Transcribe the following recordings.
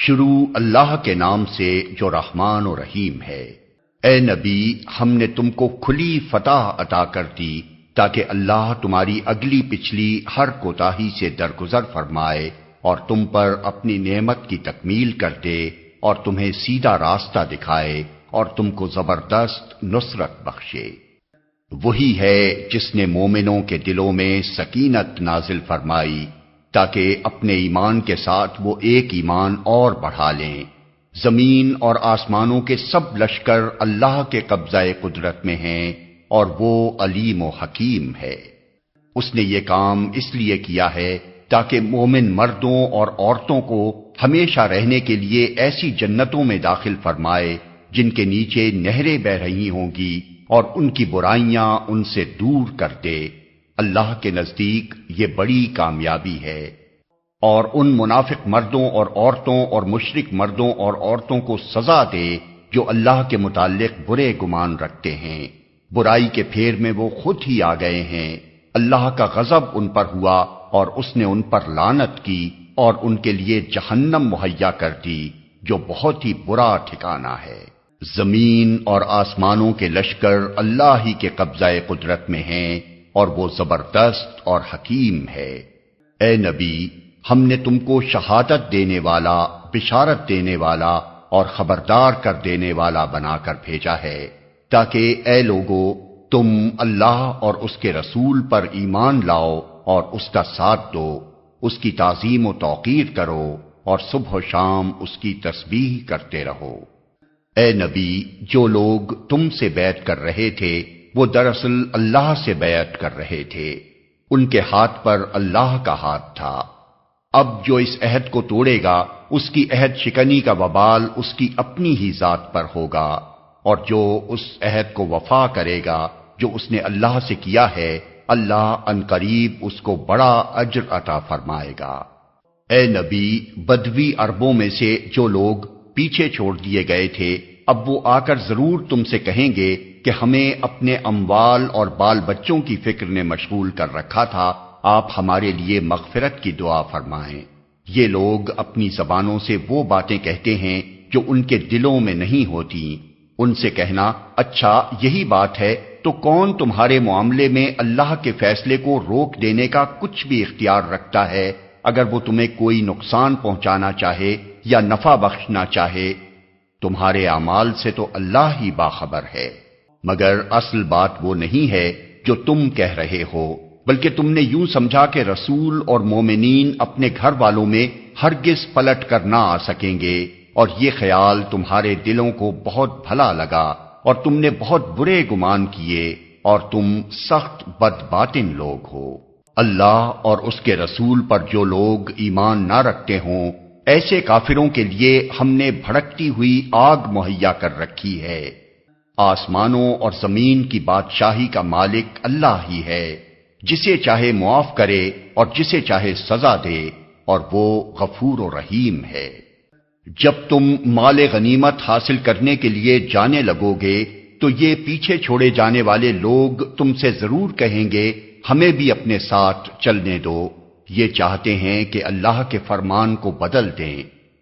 شروع اللہ کے نام سے جو رحمان و رحیم ہے۔ اے نبی، ہم نے تم کو کھلی فتح عطا کر دی تاکہ اللہ تمہاری اگلی پچھلی ہر کوتاہی سے درگزر فرمائے اور تم پر اپنی نعمت کی تکمیل کر دے اور تمہیں سیدھا راستہ دکھائے اور تم کو زبردست نصرت بخشے۔ وہی ہے جس نے مومنوں کے دلوں میں سکینت نازل فرمائی تاکہ اپنے ایمان کے ساتھ وہ ایک ایمان اور بڑھا لیں۔ زمین اور آسمانوں کے سب لشکر اللہ کے قبضہ قدرت میں ہیں اور وہ علیم و حکیم ہے۔ اس نے یہ کام اس لیے کیا ہے تاکہ مومن مردوں اور عورتوں کو ہمیشہ رہنے کے لیے ایسی جنتوں میں داخل فرمائے جن کے نیچے نہریں بہہ رہی ہوں گی اور ان کی برائیاں ان سے دور کر دے۔ اللہ کے نزدیک یہ بڑی کامیابی ہے۔ اور ان منافق مردوں اور عورتوں اور مشرک مردوں اور عورتوں کو سزا دے جو اللہ کے متعلق برے گمان رکھتے ہیں۔ برائی کے پھیر میں وہ خود ہی آ گئے ہیں۔ اللہ کا غضب ان پر ہوا اور اس نے ان پر لعنت کی اور ان کے لیے جہنم مہیا کر دی جو بہت ہی برا ٹھکانہ ہے۔ زمین اور آسمانوں کے لشکر اللہ ہی کے قبضہ قدرت میں ہیں اور وہ زبردست اور حکیم ہے۔ اے نبی، ہم نے تم کو شہادت دینے والا، بشارت دینے والا اور خبردار کر دینے والا بنا کر بھیجا ہے تاکہ اے لوگو تم اللہ اور اس کے رسول پر ایمان لاؤ اور اس کا ساتھ دو، اس کی تعظیم و توقیر کرو اور صبح و شام اس کی تسبیح کرتے رہو۔ اے نبی، جو لوگ تم سے بیعت کر رہے تھے وہ دراصل اللہ سے بیعت کر رہے تھے، ان کے ہاتھ پر اللہ کا ہاتھ تھا۔ اب جو اس عہد کو توڑے گا اس کی عہد شکنی کا وبال اس کی اپنی ہی ذات پر ہوگا، اور جو اس عہد کو وفا کرے گا جو اس نے اللہ سے کیا ہے، اللہ عنقریب اس کو بڑا اجر عطا فرمائے گا۔ اے نبی، بدوی عربوں میں سے جو لوگ پیچھے چھوڑ دیے گئے تھے اب وہ آ کر ضرور تم سے کہیں گے کہ ہمیں اپنے اموال اور بال بچوں کی فکر نے مشغول کر رکھا تھا، آپ ہمارے لیے مغفرت کی دعا فرمائیں۔ یہ لوگ اپنی زبانوں سے وہ باتیں کہتے ہیں جو ان کے دلوں میں نہیں ہوتی۔ ان سے کہنا، اچھا یہی بات ہے تو کون تمہارے معاملے میں اللہ کے فیصلے کو روک دینے کا کچھ بھی اختیار رکھتا ہے اگر وہ تمہیں کوئی نقصان پہنچانا چاہے یا نفع بخشنا چاہے؟ تمہارے اعمال سے تو اللہ ہی باخبر ہے، مگر اصل بات وہ نہیں ہے جو تم کہہ رہے ہو، بلکہ تم نے یوں سمجھا کہ رسول اور مومنین اپنے گھر والوں میں ہرگز پلٹ کر نہ آ سکیں گے، اور یہ خیال تمہارے دلوں کو بہت بھلا لگا اور تم نے بہت برے گمان کیے اور تم سخت بدباطن لوگ ہو۔ اللہ اور اس کے رسول پر جو لوگ ایمان نہ رکھتے ہوں ایسے کافروں کے لیے ہم نے بھڑکتی ہوئی آگ مہیا کر رکھی ہے۔ آسمانوں اور زمین کی بادشاہی کا مالک اللہ ہی ہے، جسے چاہے معاف کرے اور جسے چاہے سزا دے، اور وہ غفور و رحیم ہے۔ جب تم مال غنیمت حاصل کرنے کے لیے جانے لگو گے تو یہ پیچھے چھوڑے جانے والے لوگ تم سے ضرور کہیں گے ہمیں بھی اپنے ساتھ چلنے دو، یہ چاہتے ہیں کہ اللہ کے فرمان کو بدل دیں۔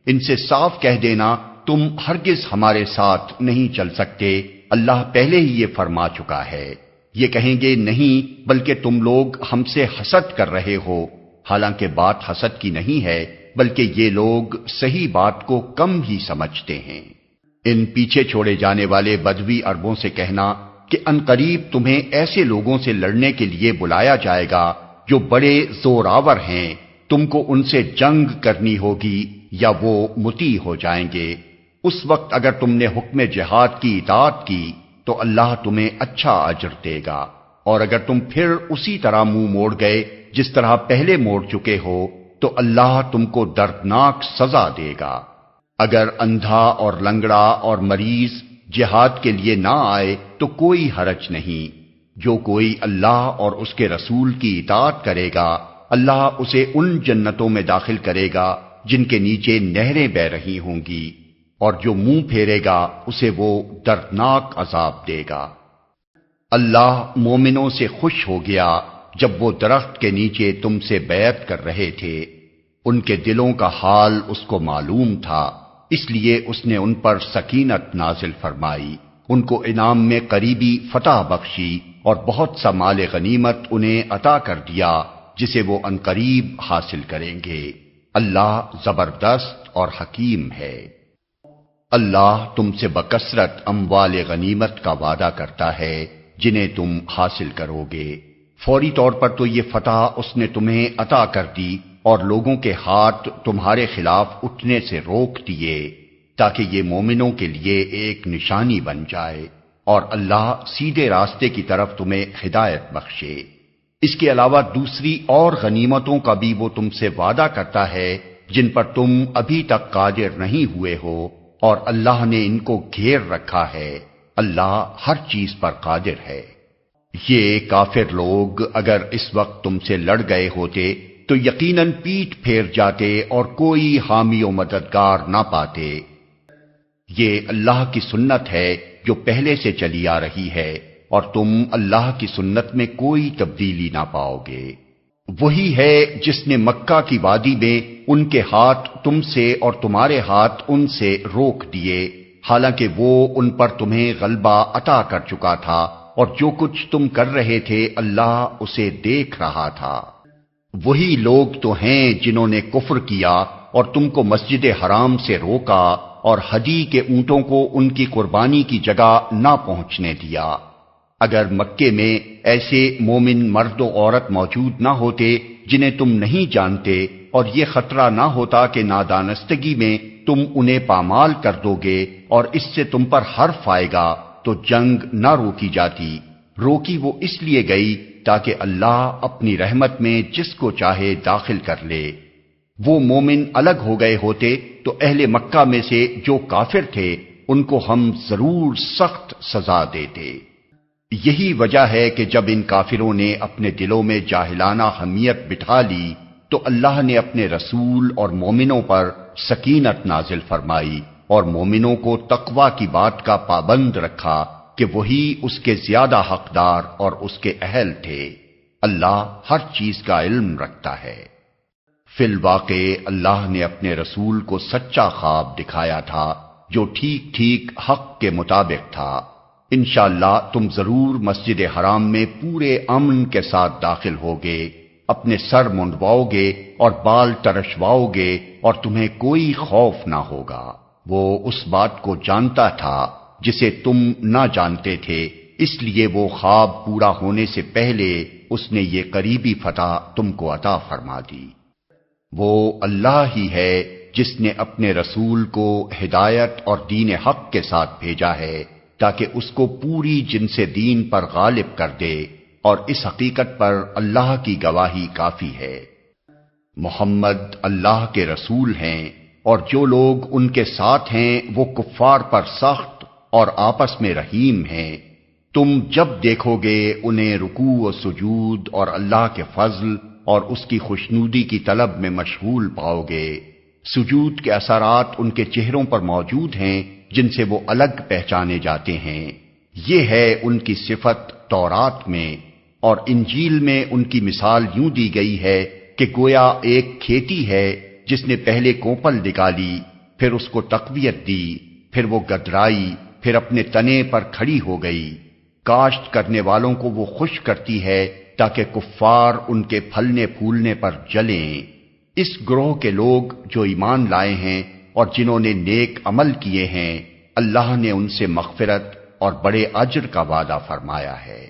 ان سے صاف کہہ دینا تم ہرگز ہمارے ساتھ نہیں چل سکتے، اللہ پہلے ہی یہ فرما چکا ہے۔ یہ کہیں گے نہیں، بلکہ تم لوگ ہم سے حسد کر رہے ہو، حالانکہ بات حسد کی نہیں ہے بلکہ یہ لوگ صحیح بات کو کم ہی سمجھتے ہیں۔ ان پیچھے چھوڑے جانے والے بدوی عربوں سے کہنا کہ عنقریب تمہیں ایسے لوگوں سے لڑنے کے لیے بلایا جائے گا جو بڑے زوراور ہیں، تم کو ان سے جنگ کرنی ہوگی یا وہ مطیع ہو جائیں گے۔ اس وقت اگر تم نے حکم جہاد کی اطاعت کی تو اللہ تمہیں اچھا اجر دے گا، اور اگر تم پھر اسی طرح منہ موڑ گئے جس طرح پہلے موڑ چکے ہو تو اللہ تم کو دردناک سزا دے گا۔ اگر اندھا اور لنگڑا اور مریض جہاد کے لیے نہ آئے تو کوئی حرج نہیں، جو کوئی اللہ اور اس کے رسول کی اطاعت کرے گا اللہ اسے ان جنتوں میں داخل کرے گا جن کے نیچے نہریں بہہ رہی ہوں گی، اور جو منہ پھیرے گا اسے وہ دردناک عذاب دے گا۔ اللہ مومنوں سے خوش ہو گیا جب وہ درخت کے نیچے تم سے بیعت کر رہے تھے، ان کے دلوں کا حال اس کو معلوم تھا، اس لیے اس نے ان پر سکینت نازل فرمائی، ان کو انعام میں قریبی فتح بخشی اور بہت سا مال غنیمت انہیں عطا کر دیا جسے وہ عنقریب حاصل کریں گے۔ اللہ زبردست اور حکیم ہے۔ اللہ تم سے بکثرت اموال غنیمت کا وعدہ کرتا ہے جنہیں تم حاصل کرو گے۔ فوری طور پر تو یہ فتح اس نے تمہیں عطا کر دی اور لوگوں کے ہاتھ تمہارے خلاف اٹھنے سے روک دیے تاکہ یہ مومنوں کے لیے ایک نشانی بن جائے اور اللہ سیدھے راستے کی طرف تمہیں ہدایت بخشے۔ اس کے علاوہ دوسری اور غنیمتوں کا بھی وہ تم سے وعدہ کرتا ہے جن پر تم ابھی تک قادر نہیں ہوئے ہو، اور اللہ نے ان کو گھیر رکھا ہے۔ اللہ ہر چیز پر قادر ہے۔ یہ کافر لوگ اگر اس وقت تم سے لڑ گئے ہوتے تو یقیناً پیٹھ پھیر جاتے اور کوئی حامی و مددگار نہ پاتے۔ یہ اللہ کی سنت ہے جو پہلے سے چلی آ رہی ہے، اور تم اللہ کی سنت میں کوئی تبدیلی نہ پاؤ گے۔ وہی ہے جس نے مکہ کی وادی میں ان کے ہاتھ تم سے اور تمہارے ہاتھ ان سے روک دیے، حالانکہ وہ ان پر تمہیں غلبہ عطا کر چکا تھا، اور جو کچھ تم کر رہے تھے اللہ اسے دیکھ رہا تھا۔ وہی لوگ تو ہیں جنہوں نے کفر کیا اور تم کو مسجد حرام سے روکا اور ہدی کے اونٹوں کو ان کی قربانی کی جگہ نہ پہنچنے دیا۔ اگر مکے میں ایسے مومن مرد و عورت موجود نہ ہوتے جنہیں تم نہیں جانتے، اور یہ خطرہ نہ ہوتا کہ نادانستگی میں تم انہیں پامال کر دو گے اور اس سے تم پر حرف آئے گا، تو جنگ نہ روکی جاتی۔ روکی وہ اس لیے گئی تاکہ اللہ اپنی رحمت میں جس کو چاہے داخل کر لے۔ وہ مومن الگ ہو گئے ہوتے تو اہل مکہ میں سے جو کافر تھے ان کو ہم ضرور سخت سزا دیتے۔ یہی وجہ ہے کہ جب ان کافروں نے اپنے دلوں میں جاہلانہ حمیت بٹھا لی تو اللہ نے اپنے رسول اور مومنوں پر سکینت نازل فرمائی اور مومنوں کو تقوی کی بات کا پابند رکھا کہ وہی اس کے زیادہ حقدار اور اس کے اہل تھے۔ اللہ ہر چیز کا علم رکھتا ہے۔ فی الواقع اللہ نے اپنے رسول کو سچا خواب دکھایا تھا جو ٹھیک ٹھیک حق کے مطابق تھا۔ انشاءاللہ تم ضرور مسجد حرام میں پورے امن کے ساتھ داخل ہوگے، اپنے سر منڈواؤ گے اور بال ترشواؤ گے اور تمہیں کوئی خوف نہ ہوگا۔ وہ اس بات کو جانتا تھا جسے تم نہ جانتے تھے، اس لیے وہ خواب پورا ہونے سے پہلے اس نے یہ قریبی فتح تم کو عطا فرما دی۔ وہ اللہ ہی ہے جس نے اپنے رسول کو ہدایت اور دین حق کے ساتھ بھیجا ہے تاکہ اس کو پوری جنس دین پر غالب کر دے، اور اس حقیقت پر اللہ کی گواہی کافی ہے۔ محمد اللہ کے رسول ہیں، اور جو لوگ ان کے ساتھ ہیں وہ کفار پر سخت اور آپس میں رحیم ہیں۔ تم جب دیکھو گے انہیں رکوع و سجود اور اللہ کے فضل اور اس کی خوشنودی کی طلب میں مشغول پاؤ گے۔ سجود کے اثرات ان کے چہروں پر موجود ہیں جن سے وہ الگ پہچانے جاتے ہیں۔ یہ ہے ان کی صفت تورات میں، اور انجیل میں ان کی مثال یوں دی گئی ہے کہ گویا ایک کھیتی ہے جس نے پہلے کوپل نکالی، پھر اس کو تقویت دی، پھر وہ گدرائی، پھر اپنے تنے پر کھڑی ہو گئی۔ کاشت کرنے والوں کو وہ خوش کرتی ہے تاکہ کفار ان کے پھلنے پھولنے پر جلیں۔ اس گروہ کے لوگ جو ایمان لائے ہیں اور جنہوں نے نیک عمل کیے ہیں، اللہ نے ان سے مغفرت اور بڑے اجر کا وعدہ فرمایا ہے۔